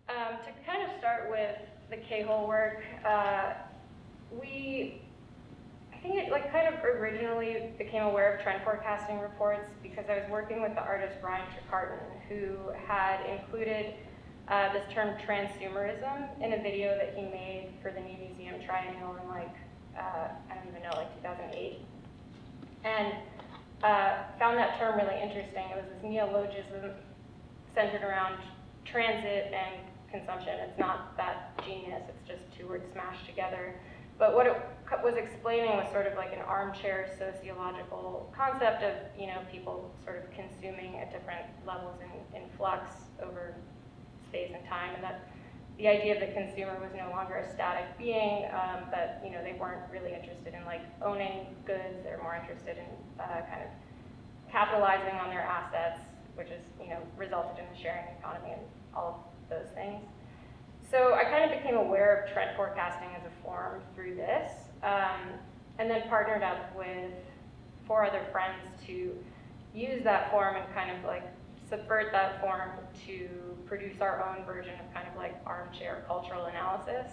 To kind of start with the K-hole work, I think it kind of originally became aware of trend forecasting reports because I was working with the artist Brian Trecarton, who had included this term transhumanism in a video that he made for the new museum triennial in I don't even know, 2008. And found that term really interesting. It was this neologism centered around transit and consumption. It's not that genius, it's just two words smashed together. But what it was explaining was sort of like an armchair sociological concept of, people sort of consuming at different levels in flux over space and time, and that the idea of the consumer was no longer a static being, that they weren't really interested in owning goods. They're more interested in kind of capitalizing on their assets, which is resulted in the sharing economy and all of those things. So I kind of became aware of trend forecasting as a form through this, and then partnered up with 4 other friends to use that form and kind of subvert that form to produce our own version of kind of armchair cultural analysis.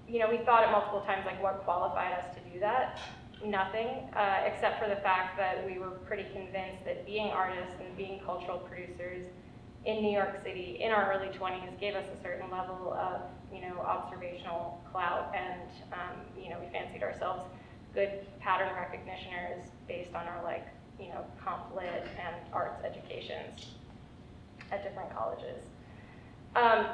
We thought it multiple times what qualified us to do that. Nothing, except for the fact that we were pretty convinced that being artists and being cultural producers in New York City in our early 20s gave us a certain level of observational clout, and we fancied ourselves good pattern recognitioners based on our comp lit and arts educations at different colleges.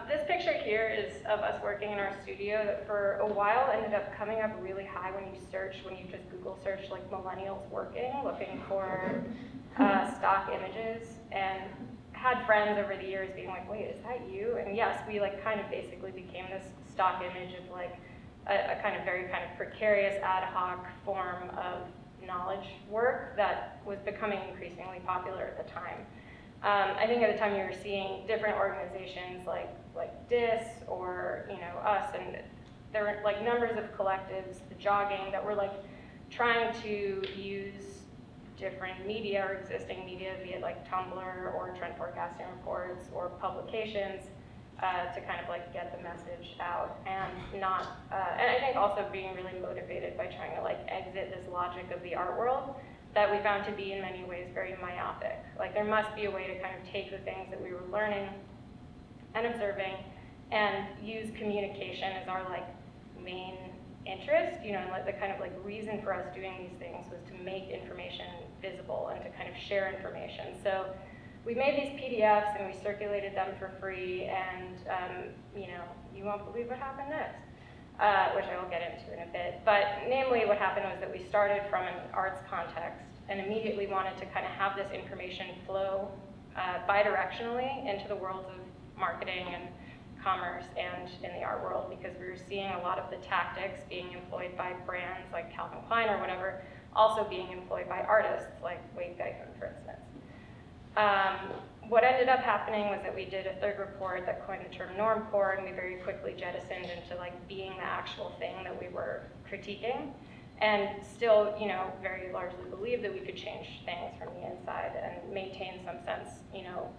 This picture here is of us working in our studio that for a while ended up coming up really high when you just Google search millennials working, looking for stock images, and had friends over the years being wait, is that you? And yes, we kind of basically became this stock image of a kind of very kind of precarious ad hoc form of knowledge work that was becoming increasingly popular at the time. I think at the time you were seeing different organizations like DIS or us, and there were numbers of collectives, the jogging, that were trying to use different media or existing media, be it Tumblr or trend forecasting reports or publications, to kind of get the message out, and not, and I think also being really motivated by trying to exit this logic of the art world that we found to be in many ways very myopic. There must be a way to kind of take the things that we were learning and observing and use communication as our main interest, and the kind of reason for us doing these things was to make information visible and to kind of share information. So we made these PDFs and we circulated them for free, and you won't believe what happened next, which I will get into in a bit. But namely, what happened was that we started from an arts context and immediately wanted to kind of have this information flow bidirectionally into the worlds of marketing and commerce and in the art world, because we were seeing a lot of the tactics being employed by brands like Calvin Klein or whatever, also being employed by artists like Wade Guyton, for instance. What ended up happening was that we did a third report that coined the term normcore, and we very quickly jettisoned into being the actual thing that we were critiquing, and still, very largely believed that we could change things from the inside and maintain some sense,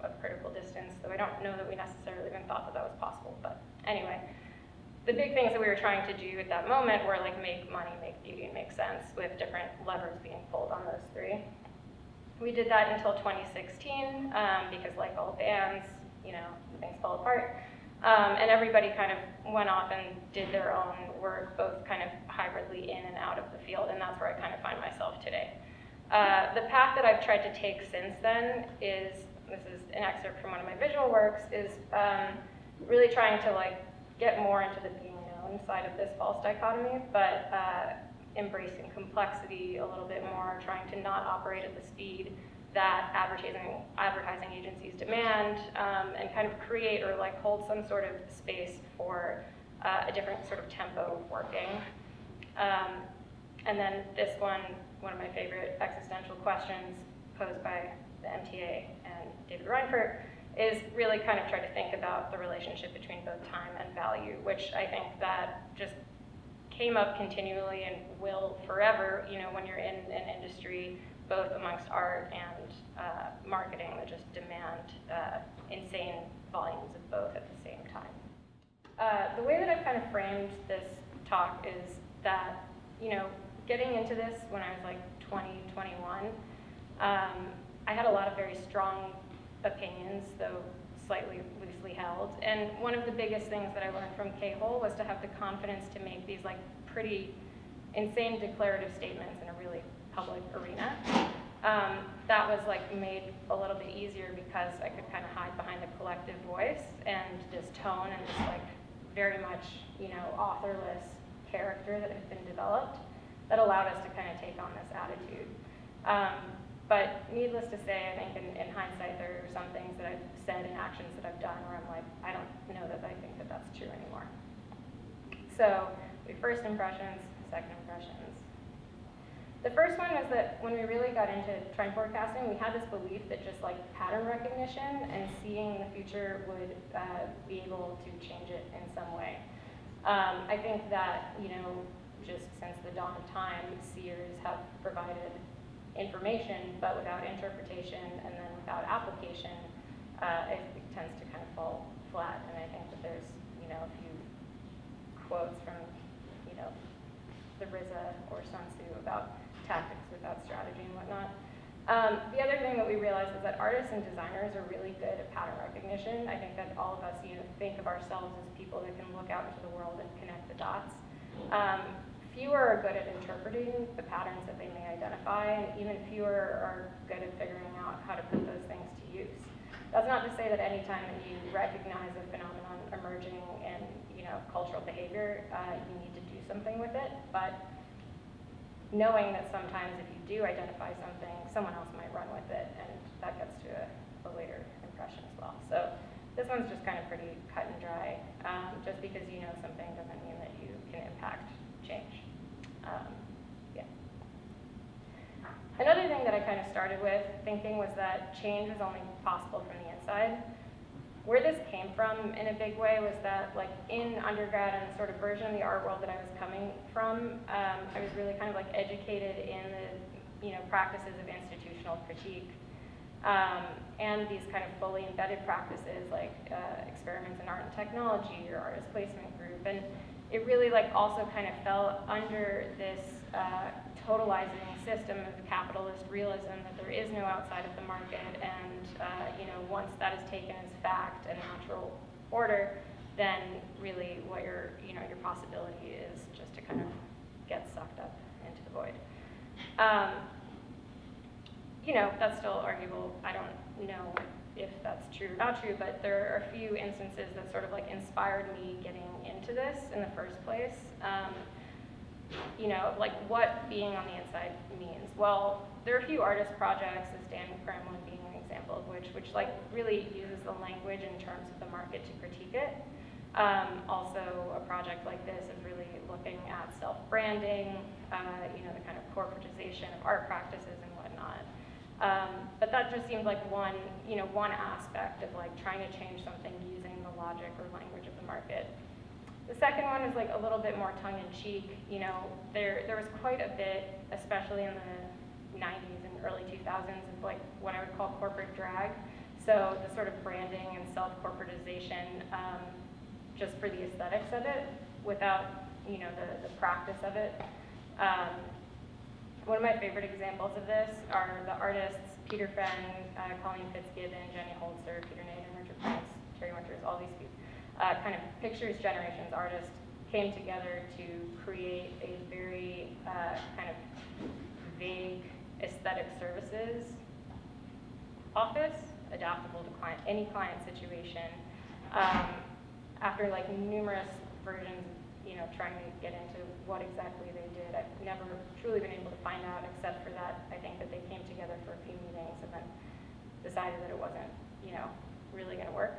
of critical distance, though I don't know that we necessarily even thought that that was possible. But anyway, the big things that we were trying to do at that moment were make money, make beauty, and make sense, with different levers being pulled on those 3. We did that until 2016, because all bands, things fell apart. And everybody kind of went off and did their own work, both kind of hybridly in and out of the field, and that's where I kind of find myself today. The path that I've tried to take since then is, this is an excerpt from one of my visual works, is really trying to get more into the being known side of this false dichotomy, but embracing complexity a little bit more, trying to not operate at the speed that advertising agencies demand, and kind of create or hold some sort of space for a different sort of tempo of working. And then this one of my favorite existential questions posed by the MTA and David Reinfurt, is really kind of try to think about the relationship between both time and value, which I think that just came up continually and will forever, you know, when you're in an industry, both amongst art and marketing, that just demand insane volumes of both at the same time. The way that I've kind of framed this talk is that, you know, getting into this when I was like 20, 21, I had a lot of very strong opinions, though slightly loosely held. And one of the biggest things that I learned from K-Hole was to have the confidence to make these like pretty insane declarative statements in a really public arena. That was like made a little bit easier because I could kind of hide behind the collective voice and this tone and this like very much, you know, authorless character that had been developed that allowed us to kind of take on this attitude. But needless to say, I think in hindsight, there are some things that I've said and actions that I've done where I'm like, I don't know that I think that that's true anymore. So we have first impressions, second impressions. The first one was that when we really got into trend forecasting, we had this belief that just like pattern recognition and seeing the future would be able to change it in some way. I think that, you know, just since the dawn of time, seers have provided information, but without interpretation and then without application, it tends to kind of fall flat. And I think that there's, you know, a few quotes from, you know, the Frieze or Sun Tzu about tactics without strategy and whatnot. The other thing that we realized is that artists and designers are really good at pattern recognition. I think that all of us, you know, think of ourselves as people that can look out into the world and connect the dots. Fewer are good at interpreting the patterns that they may identify, and even fewer are good at figuring out how to put those things to use. That's not to say that any time that you recognize a phenomenon emerging in, you know, cultural behavior, you need to do something with it, but knowing that sometimes if you do identify something, someone else might run with it, and that gets to a later impression as well. So this one's just kind of pretty cut and dry. Just because you know something doesn't mean that you can impact change. Yeah. Another thing that I kind of started with thinking was that change was only possible from the inside. Where this came from in a big way was that, like, in undergrad and the sort of version of the art world that I was coming from, I was really kind of like educated in the, you know, practices of institutional critique. And these kind of fully embedded practices like experiments in art and technology or artist placement group. And it really like also kind of fell under this totalizing system of capitalist realism that there is no outside of the market, and you know, once that is taken as fact and natural order, then really what your possibility is just to kind of get sucked up into the void. You know, that's still arguable. I don't know if that's true or not true, but there are a few instances that sort of like inspired me getting into this in the first place. You know, like what being on the inside means. Well, there are a few artist projects, this Dan Kremlin being an example of which like really uses the language in terms of the market to critique it. Also, a project like this is really looking at self-branding, you know, the kind of corporatization of art practices and whatnot. But that just seemed like one aspect of like trying to change something using the logic or language of the market. The second one is like a little bit more tongue-in-cheek. You know, there was quite a bit, especially in the 90s and early 2000s, of like what I would call corporate drag. So the sort of branding and self-corporatization just for the aesthetics of it, without, you know, the practice of it. One of my favorite examples of this are the artists Peter Fenn, Colleen Fitzgibbon, Jenny Holzer, Peter Naden, Richard Prince, Terry Winters, all these people. Kind of pictures generations artists came together to create a very kind of vague aesthetic services office, adaptable to any client situation. After like numerous versions, you know, trying to get into what exactly they did, I've never truly been able to find out, except for that I think that they came together for a few meetings and then decided that it wasn't, you know, really going to work.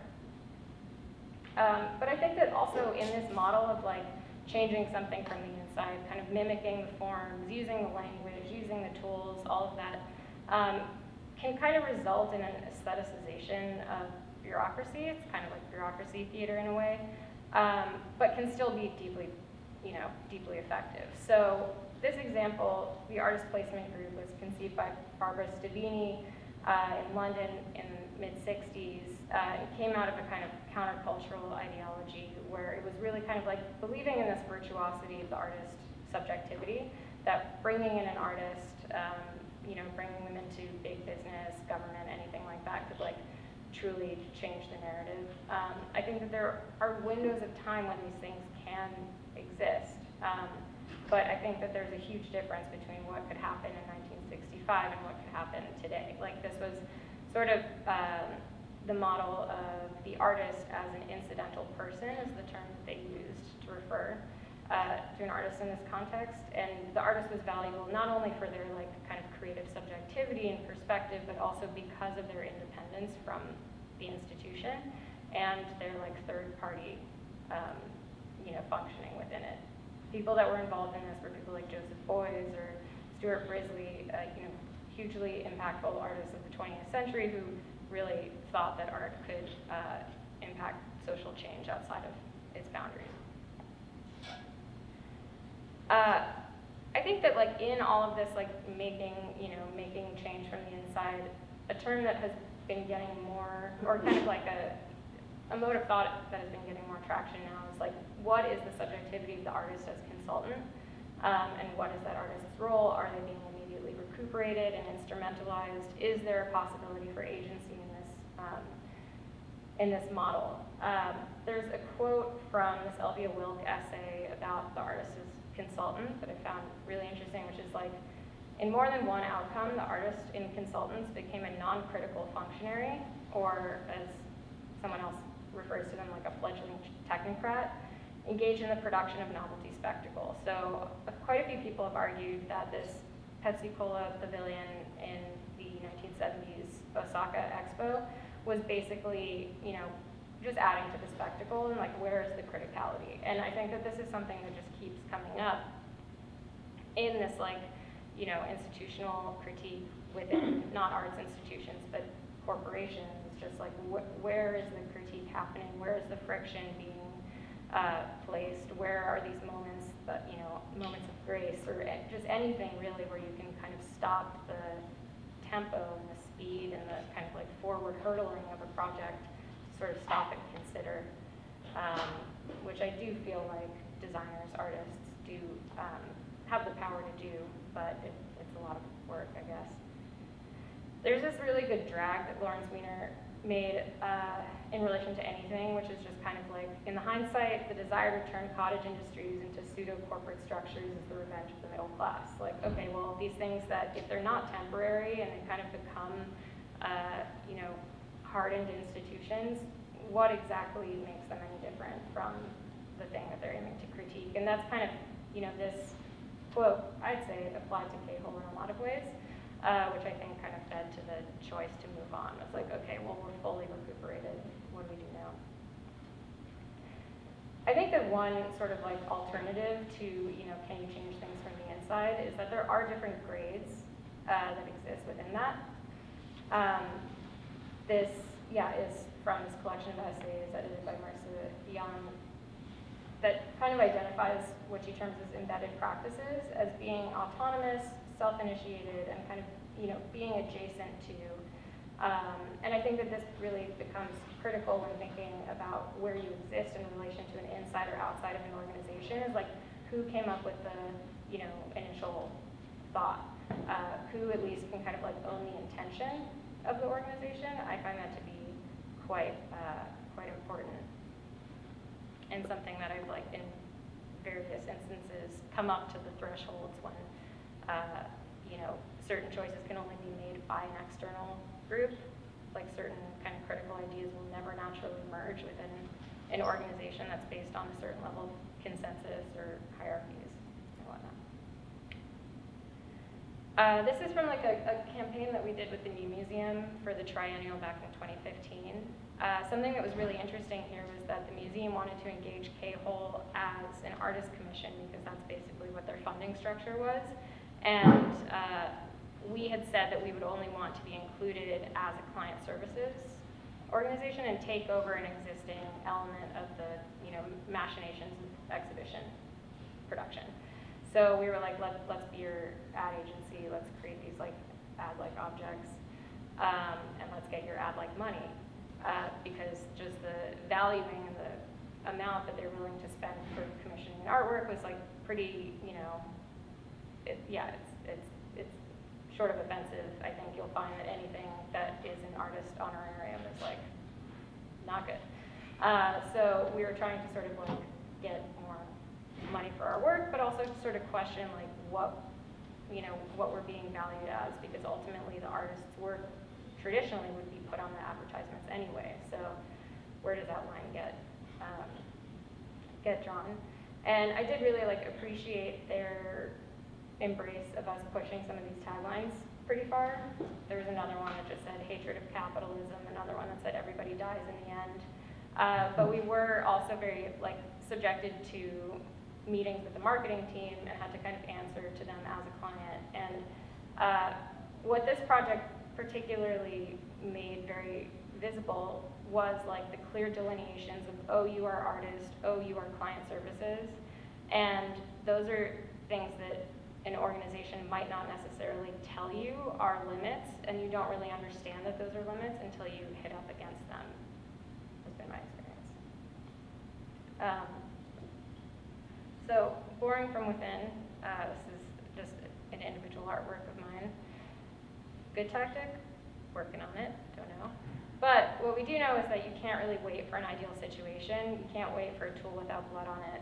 But I think that also in this model of like changing something from the inside, kind of mimicking the forms, using the language, using the tools, all of that, can kind of result in an aestheticization of bureaucracy. It's kind of like bureaucracy theater in a way, but can still be deeply deeply effective. So this example, the artist placement group, was conceived by Barbara Stavini in London in the mid-60s. It came out of a kind of countercultural ideology where it was really kind of like believing in this virtuosity of the artist subjectivity, that bringing in an artist, bringing them into big business, government, anything like that could like truly change the narrative. I think that there are windows of time when these things can exist, but I think that there's a huge difference between what could happen in 1965 and what could happen today. Like this was sort of the model of the artist as an incidental person is the term that they used to refer to an artist in this context. And the artist was valuable not only for their like kind of creative subjectivity and perspective, but also because of their independence from the institution and their like third party, functioning within it. People that were involved in this were people like Joseph Beuys or Stuart Brisley, hugely impactful artists of the 20th century who really thought that art could impact social change outside of its boundaries. I think that like in all of this like making change from the inside, a term that has been getting more, or kind of like a mode of thought that has been getting more traction now is like, what is the subjectivity of the artist as consultant? And what is that artist's role? Are they being immediately recuperated and instrumentalized? Is there a possibility for agency in this model? There's a quote from this Elvia Wilk essay about the artist as consultant that I found really interesting, which is like, in more than one outcome, the artist in consultants became a non-critical functionary, or as someone else refers to them, like a fledgling technocrat, engaged in the production of novelty spectacle. So quite a few people have argued that this Pepsi Cola pavilion in the 1970s Osaka Expo was basically, just adding to the spectacle, and like, where is the criticality? And I think that this is something that just keeps coming up in this like, institutional critique within not arts institutions, but corporations. It's just like, where is the critique happening? Where is the friction being placed? Where are these moments that, moments of grace, or just anything really where you can kind of stop the tempo and the speed and the kind of like forward hurdling of a project, sort of stop and consider, which I do feel like designers, artists do have the power to do, but it's a lot of work, I guess. There's this really good drag that Lawrence Weiner made in relation to anything, which is just kind of like, in the hindsight, the desire to turn cottage industries into pseudo-corporate structures is the revenge of the middle class. Like, okay, well, these things that, if they're not temporary and they kind of become, hardened institutions, what exactly makes them any different from the thing that they're aiming to critique? And that's kind of, this quote, I'd say, applied to K-hole in a lot of ways, which I think kind of fed to the choice to move on. It's like, okay, well, we're fully recuperated. What do we do now? I think that one sort of like alternative to, can you change things from the inside, is that there are different grades that exist within that. This, is from this collection of essays edited by Marcia Young that kind of identifies what she terms as embedded practices as being autonomous, self-initiated, and kind of, being adjacent to. And I think that this really becomes critical when thinking about where you exist in relation to an inside or outside of an organization, is like, who came up with the, initial thought? Who at least can kind of like own the intention of the organization? I find that to be quite important, and something that I've like in various instances come up to the thresholds when certain choices can only be made by an external group. Like certain kind of critical ideas will never naturally merge within an organization that's based on a certain level of consensus or hierarchies and whatnot. This is from like a campaign that we did with the New Museum for the triennial back in 2015. Something that was really interesting here was that the museum wanted to engage K-hole as an artist commission, because that's basically what their funding structure was. And we had said that we would only want to be included as a client services organization and take over an existing element of the machinations of exhibition. production. So we were like, let's be your ad agency, let's create these like ad-like objects, and let's get your ad-like money. Because just the valuing and the amount that they're willing to spend for commissioning artwork was like pretty, you know, it's short of offensive. I think you'll find that anything that is an artist honorarium is like not good. So we were trying to sort of like get more money for our work, but also to sort of question like what we're being valued as, because ultimately the artist's work traditionally would be put on the advertisements anyway. So where does that line get drawn? And I did really like appreciate their embrace of us pushing some of these taglines pretty far. There was another one that just said hatred of capitalism, another one that said everybody dies in the end. But we were also very like subjected to meetings with the marketing team and had to kind of answer to them as a client. And what this project particularly made very visible was like the clear delineations of, oh, you are artist, oh, you are client services. And those are things that an organization might not necessarily tell you are limits, and you don't really understand that those are limits until you hit up against them. That's been my experience. So, boring from within, this is just an individual artwork of mine. Good tactic, working on it, don't know. But what we do know is that you can't really wait for an ideal situation. You can't wait for a tool without blood on it.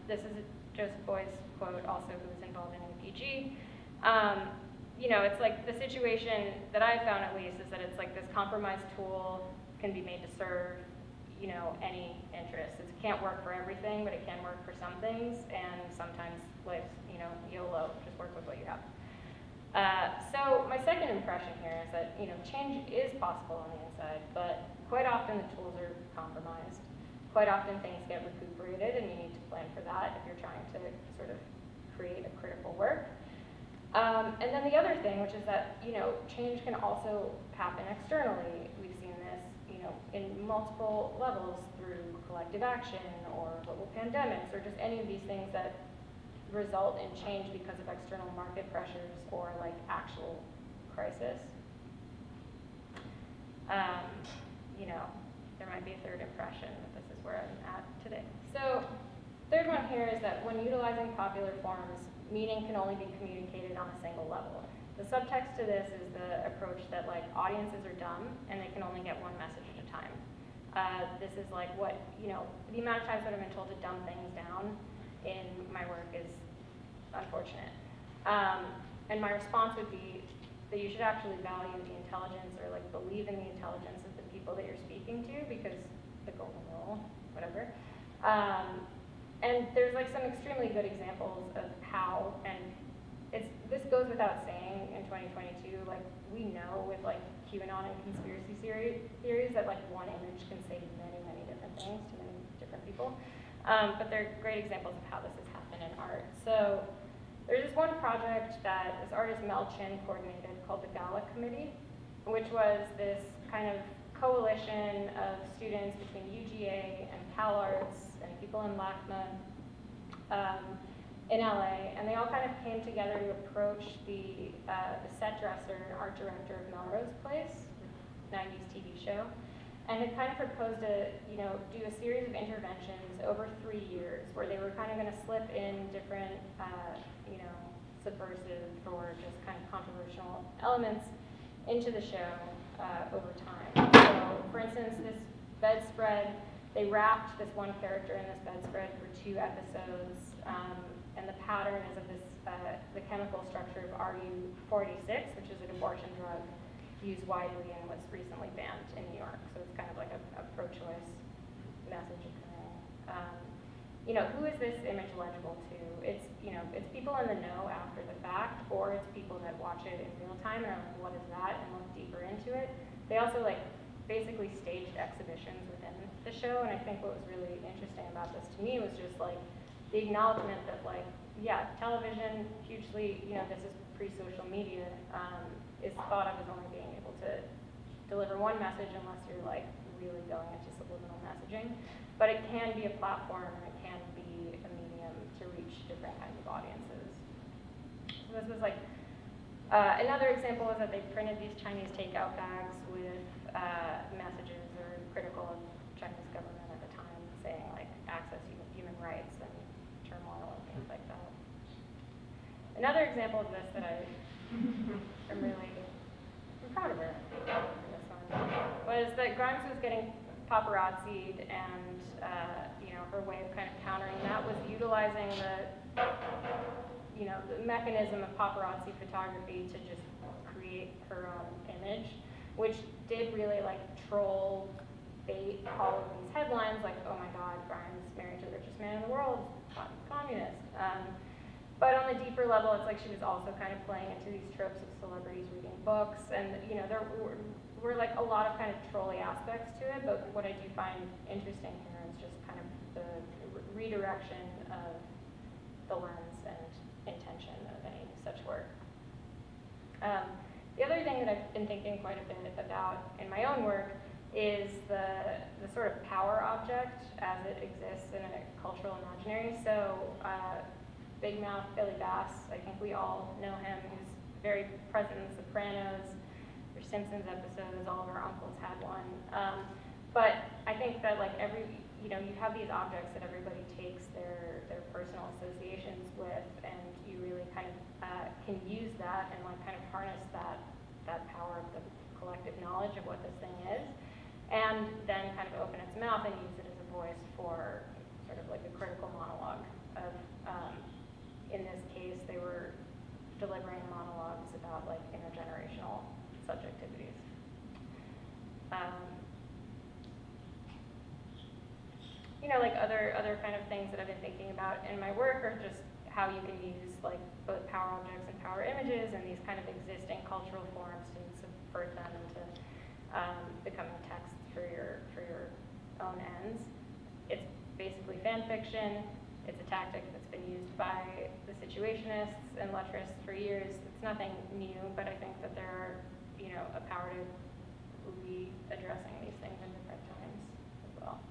This is Joseph Boy's quote, also who was involved in APG. You know, it's like the situation that I found at least is that it's like this compromised tool can be made to serve, you know, any interest. It can't work for everything, but it can work for some things, and sometimes life's, you know, YOLO, just work with what you have. So my second impression here is that, you know, change is possible on the inside, but quite often the tools are compromised. Quite often things get recuperated, and you need to plan for that if you're trying to sort of create a critical work. And then the other thing, which is that, you know, change can also happen externally. We've seen this, you know, in multiple levels through collective action or global pandemics or just any of these things that result in change because of external market pressures or like actual crisis. You know, there might be a third impression that this is where I'm at today. So, third one here is that when utilizing popular forms, meaning can only be communicated on a single level. The subtext to this is the approach that like audiences are dumb and they can only get one message at a time. This is like what, you know, the amount of times that I've been told to dumb things down in my work is unfortunate. And my response would be that you should actually value the intelligence or like believe in the intelligence of the people that you're speaking to, because the golden rule, whatever. And there's like some extremely good examples of how, and this goes without saying in 2022, like we know with like QAnon and conspiracy theories that like one image can say many, many different things to many different people. But they're great examples of how this has happened in art. So there's this one project that this artist Mel Chin coordinated called the Gala Committee, which was this kind of coalition of students between UGA and CalArts and people in LACMA in LA, and they all kind of came together to approach the set dresser and art director of Melrose Place, the 90s TV show, and had kind of proposed to, you know, do a series of interventions over 3 years where they were kind of going to slip in different, you know, subversive or just kind of controversial elements into the show over time. So, for instance, this bedspread, they wrapped this one character in this bedspread for 2 episodes, and the pattern is of this, the chemical structure of RU-46, which is an abortion drug used widely and was recently banned in New York. So it's kind of like a pro-choice message occurring. You know, who is this image legible to? It's, you know, it's people in the know after the fact, or it's people that watch it in real time and are like, what is that? And look deeper into it. They also like basically staged exhibitions within the show, and I think what was really interesting about this to me was just like the acknowledgement that like, yeah, television hugely, you know, this is pre-social media, is thought of as only being able to deliver one message unless you're like really going into subliminal messaging. But it can be a platform and it can be a medium him to reach different kinds of audiences. So this was like, another example is that they printed these Chinese takeout bags with messages that were critical of Chinese government at the time, saying like access human rights and turmoil and things like that. Another example of this that I'm proud of her for this one, was that Grimes was getting paparazzi'd, and her way of kind of countering that was utilizing the mechanism of paparazzi photography to just create her own image, which did really like troll bait all of these headlines, like, oh my God, Grimes married to the richest man in the world, communist. But on the deeper level, it's like she was also kind of playing into these tropes of celebrities reading books, and there were like a lot of kind of trolly aspects to it, but what I do find interesting here is just kind of the redirection of the lens and intention of any such work. The other thing that I've been thinking quite a bit about in my own work is the sort of power object as it exists in a cultural imaginary. So Big Mouth Billy Bass, I think we all know him. He's very present in The Sopranos, or Simpsons episodes, all of our uncles had one. But I think that like you have these objects that everybody takes their personal associations with, and you really kind of can use that and like kind of harness that power of the collective knowledge of what this thing is, and then kind of open its mouth and use it as a voice for sort of like a critical monologue of, in this case, they were delivering monologues about like intergenerational subjectivities. Like other kind of things that I've been thinking about in my work are just how you can use like both power objects and power images and these kind of existing cultural forms to subvert them into becoming text for your own ends. It's basically fan fiction. It's a tactic that's been used by the situationists and lettrists for years. It's nothing new, but I think that there are, a power to readdressing these things in different times as well.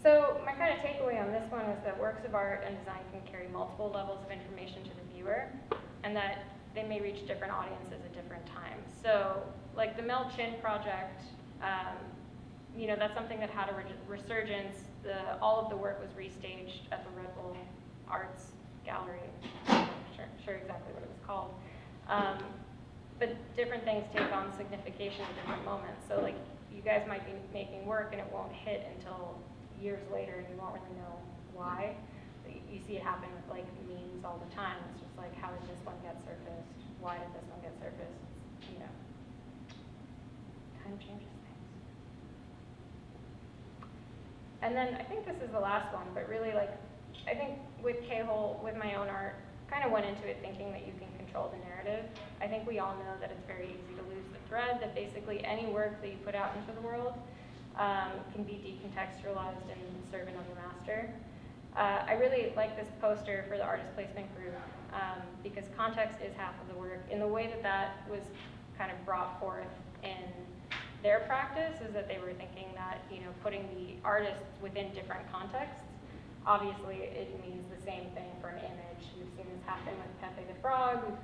So my kind of takeaway on this one is that works of art and design can carry multiple levels of information to the viewer, and that they may reach different audiences at different times. So like the Mel Chin project, that's something that had a resurgence. All of the work was restaged at the Red Bull Arts Gallery. I'm not sure exactly what it was called. But different things take on signification at different moments. So like you guys might be making work and it won't hit until years later, and you won't really know why. But you see it happen with like memes all the time. It's just like, how did this one get surfaced? Why did this one get surfaced? Time changes things. And then I think this is the last one, but really like, I think with K-Hole, with my own art, kind of went into it thinking that you can control the narrative. I think we all know that it's very easy to lose the thread, that basically any work that you put out into the world can be decontextualized and serve another master. I really like this poster for the artist placement group because context is half of the work. In the way that was kind of brought forth in their practice is that they were thinking that, putting the artists within different contexts, obviously it means the same thing for an image. We've seen this happen with Pepe the Frog, we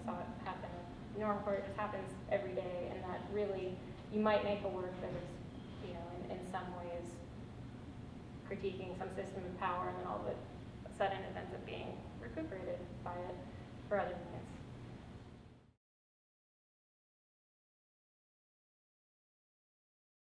saw it happen with Normcore. It just happens every day, and that really, you might make a work that is, in some ways critiquing some system of power, and then all of a sudden it ends up being recuperated by it for other means.